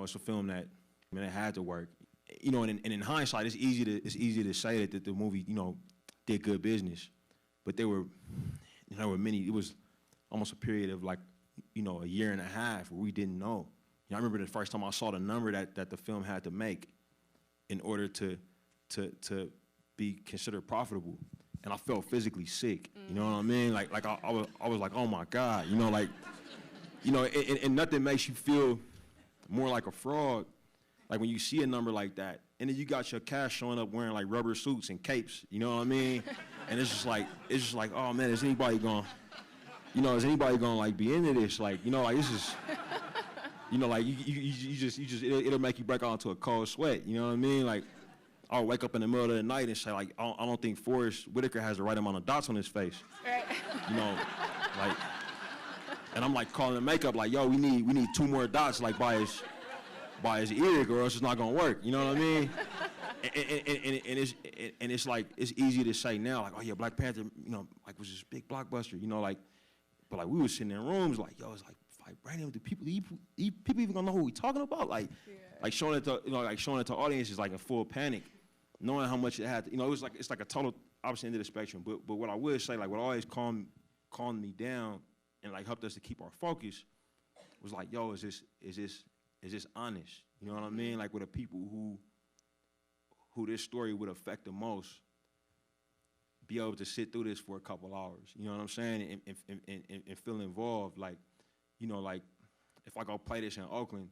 it's a film that, I mean, it had to work. And in hindsight, it's easy to say that the movie, did good business, but there were many. It was almost a period of like, a year and a half where we didn't know. I remember the first time I saw the number that the film had to make in order to be considered profitable, and I felt physically sick. You know what I mean? Like I was like, oh my God, and nothing makes you feel more like a fraud, like when you see a number like that, and then you got your cast showing up wearing like rubber suits and capes. You know what I mean? And it's just like, oh man, is anybody gonna like be into this? Like, like this is, like you just it'll make you break out into a cold sweat. You know what I mean? Like, I'll wake up in the middle of the night and say like, I don't think Forrest Whitaker has the right amount of dots on his face. Right. Like, and I'm like calling the makeup like, yo, we need 2 more dots like by his ear, or else it's not gonna work. You know what I mean? And it's like, it's easy to say now, like, oh yeah, Black Panther, like was this big blockbuster, like, but like we were sitting in rooms like, yo, it's like vibranium. Do people even gonna know who we talking about? Like, yeah. like showing it to audiences like in full panic, knowing how much it had to, it's like a total opposite end of the spectrum. But what I would say, like what always calmed me down and like helped us to keep our focus was like, yo, is this honest? You know what I mean? Like with the people who this story would affect the most, be able to sit through this for a couple hours. You know what I'm saying? And feel involved. Like, like if I go play this in Oakland,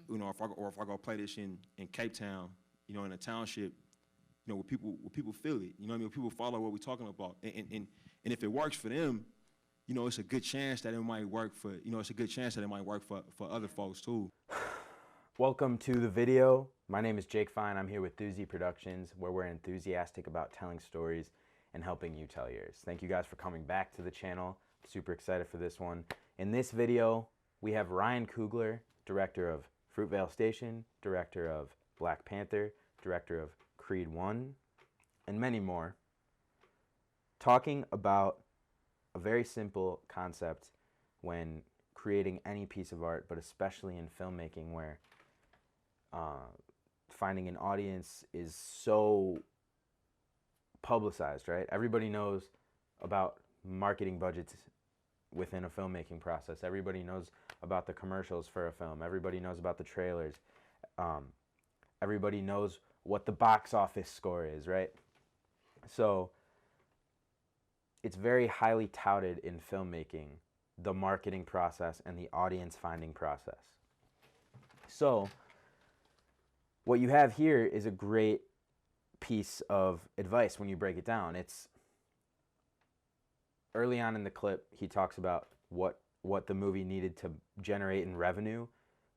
if I go play this in Cape Town, in a township, where people feel it. You know what I mean? Where people follow what we're talking about. And if it works for them, it's a good chance that it might work for, for other folks too. Welcome to the video. My name is Jake Fine. I'm here with Thuzy Productions, where we're enthusiastic about telling stories and helping you tell yours. Thank you guys for coming back to the channel. Super excited for this one. In this video, we have Ryan Coogler, director of Fruitvale Station, director of Black Panther, director of Creed 1, and many more, talking about a very simple concept when creating any piece of art, but especially in filmmaking, where finding an audience is so publicized, right? Everybody knows about marketing budgets within a filmmaking process. Everybody knows about the commercials for a film. Everybody knows about the trailers. Everybody knows what the box office score is, right? So it's very highly touted in filmmaking, the marketing process and the audience finding process. So what you have here is a great piece of advice when you break it down. It's early on in the clip, he talks about what the movie needed to generate in revenue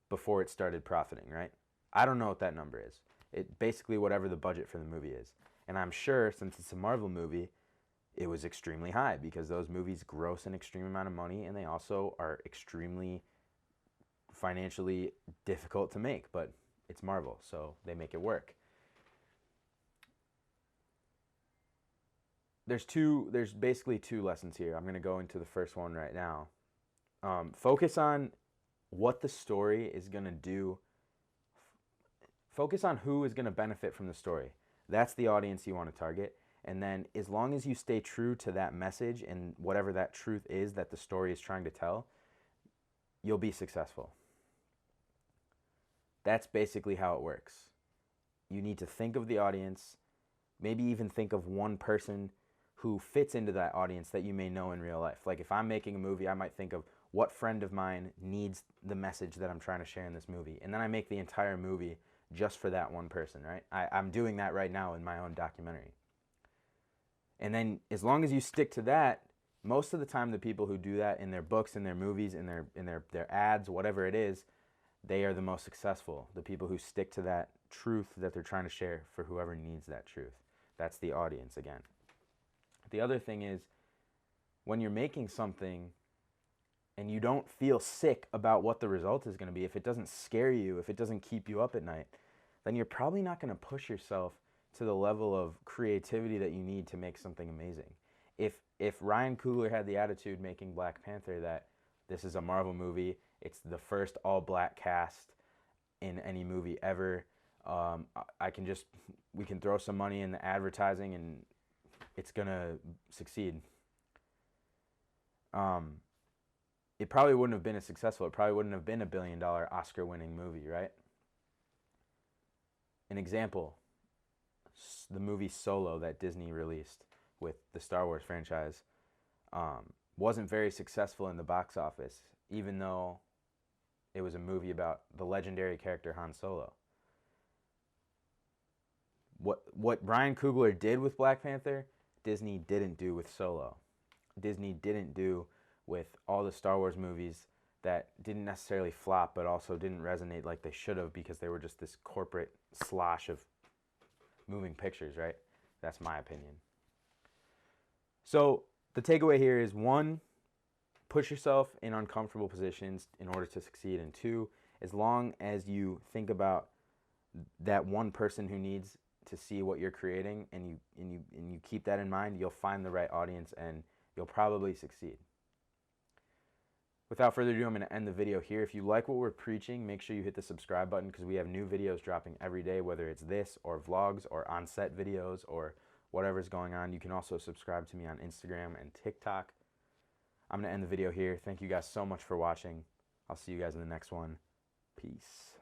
before it started profiting, right? I don't know what that number is. It basically whatever the budget for the movie is. And I'm sure since it's a Marvel movie, it was extremely high because those movies gross an extreme amount of money and they also are extremely financially difficult to make, but it's Marvel, so they make it work. There's basically 2 lessons here. I'm going to go into the first one right now. Focus on what the story is going to do. Focus on who is going to benefit from the story. That's the audience you want to target. And then as long as you stay true to that message and whatever that truth is that the story is trying to tell, you'll be successful. That's basically how it works. You need to think of the audience, maybe even think of one person who fits into that audience that you may know in real life. Like if I'm making a movie, I might think of what friend of mine needs the message that I'm trying to share in this movie. And then I make the entire movie just for that one person, right? I'm doing that right now in my own documentary. And then as long as you stick to that, most of the time the people who do that in their books, in their movies, in their ads, whatever it is, they are the most successful. The people who stick to that truth that they're trying to share for whoever needs that truth. That's the audience again. The other thing is when you're making something and you don't feel sick about what the result is going to be, if it doesn't scare you, if it doesn't keep you up at night, then you're probably not going to push yourself to the level of creativity that you need to make something amazing. If Ryan Coogler had the attitude making Black Panther that this is a Marvel movie, it's the first all-black cast, in any movie ever. We can throw some money in the advertising and it's gonna succeed. It probably wouldn't have been as successful. It probably wouldn't have been a $1 billion Oscar-winning movie, right? An example, the movie Solo that Disney released with the Star Wars franchise wasn't very successful in the box office, even though it was a movie about the legendary character Han Solo. What Ryan Coogler did with Black Panther, Disney didn't do with Solo. Disney didn't do with all the Star Wars movies that didn't necessarily flop, but also didn't resonate like they should have because they were just this corporate slosh of moving pictures, right? That's my opinion. So the takeaway here is, 1, push yourself in uncomfortable positions in order to succeed. And 2, as long as you think about that one person who needs to see what you're creating and you keep that in mind, you'll find the right audience and you'll probably succeed. Without further ado, I'm going to end the video here. If you like what we're preaching, make sure you hit the subscribe button because we have new videos dropping every day, whether it's this or vlogs or on-set videos or whatever's going on. You can also subscribe to me on Instagram and TikTok. I'm going to end the video here. Thank you guys so much for watching. I'll see you guys in the next one. Peace.